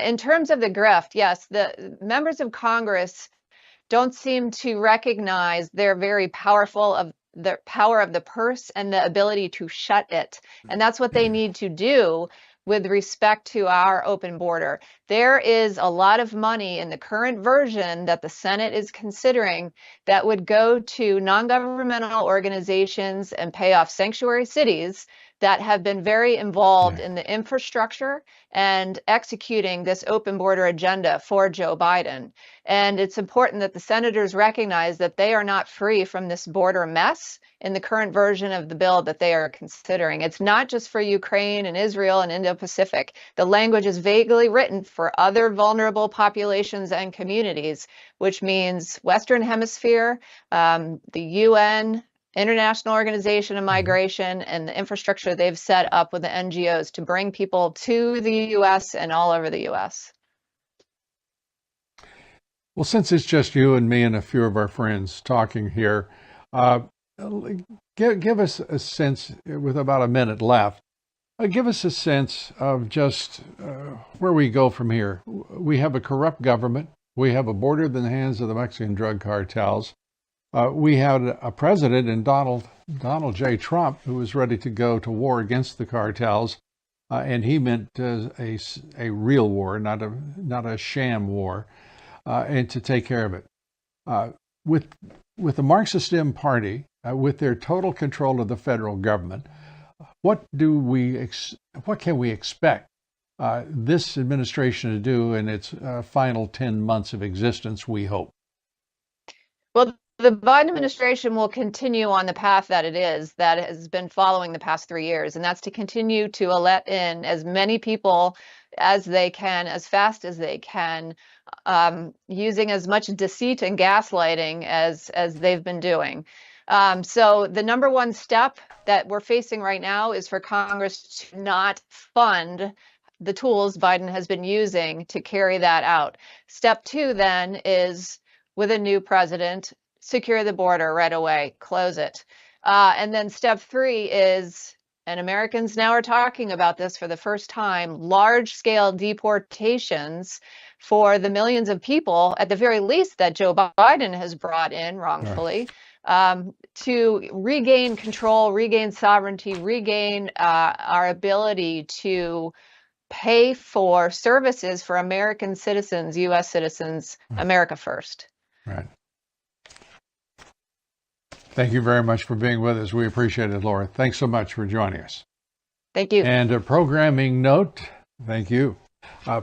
In terms of the grift, yes, the members of Congress don't seem to recognize they're very powerful of the power of the purse and the ability to shut it. And that's what they need to do with respect to our open border. There is a lot of money in the current version that the Senate is considering that would go to non-governmental organizations and pay off sanctuary cities that have been very involved in the infrastructure and executing this open border agenda for Joe Biden. And it's important that the senators recognize that they are not free from this border mess in the current version of the bill that they are considering. It's not just for Ukraine and Israel and Indo-Pacific. The language is vaguely written for other vulnerable populations and communities, which means Western Hemisphere, the UN, International Organization of Migration, and the infrastructure they've set up with the NGOs to bring people to the U.S. and all over the U.S. Well, since it's just you and me and a few of our friends talking here, give us a sense, with about a minute left, give us a sense of just where we go from here. We have a corrupt government. We have a border in the hands of the Mexican drug cartels. We had a president in Donald J. Trump who was ready to go to war against the cartels, and he meant a real war, not a sham war, and to take care of it. With the Marxist-Dem Party, with their total control of the federal government, what can we expect this administration to do in its final 10 months of existence, we hope? Well, the Biden administration will continue on the path that has been following the past 3 years, and that's to continue to let in as many people as they can, as fast as they can, using as much deceit and gaslighting as they've been doing. So the number one step that we're facing right now is for Congress to not fund the tools Biden has been using to carry that out. Step two then is, with a new president, secure the border right away, close it. And then step three is, and Americans now are talking about this for the first time, large-scale deportations for the millions of people, at the very least, that Joe Biden has brought in wrongfully, to regain control, regain sovereignty, regain our ability to pay for services for American citizens, U.S. citizens, America first. Right. Thank you very much for being with us. We appreciate it, Laura. Thanks so much for joining us. Thank you. And a programming note, thank you.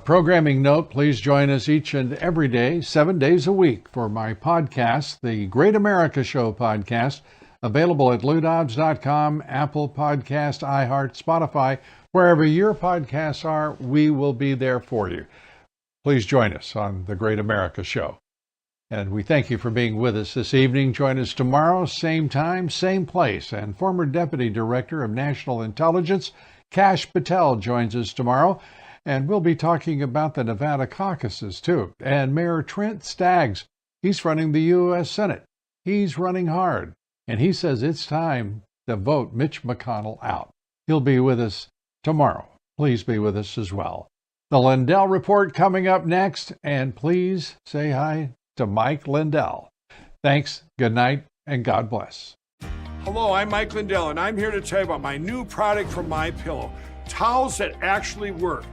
Programming note, please join us each and every day, 7 days a week, for my podcast, the Great America Show podcast, available at LouDobbs.com, Apple Podcast, iHeart, Spotify, wherever your podcasts are, we will be there for you. Please join us on the Great America Show. And we thank you for being with us this evening. Join us tomorrow, same time, same place. And former Deputy Director of National Intelligence, Kash Patel, joins us tomorrow. And we'll be talking about the Nevada caucuses, too. And Mayor Trent Staggs, he's running the U.S. Senate. He's running hard. And he says it's time to vote Mitch McConnell out. He'll be with us tomorrow. Please be with us as well. The Lindell Report coming up next. And please say hi to Mike Lindell. Thanks, good night, and God bless. Hello, I'm Mike Lindell, and I'm here to tell you about my new product from MyPillow, towels that actually work.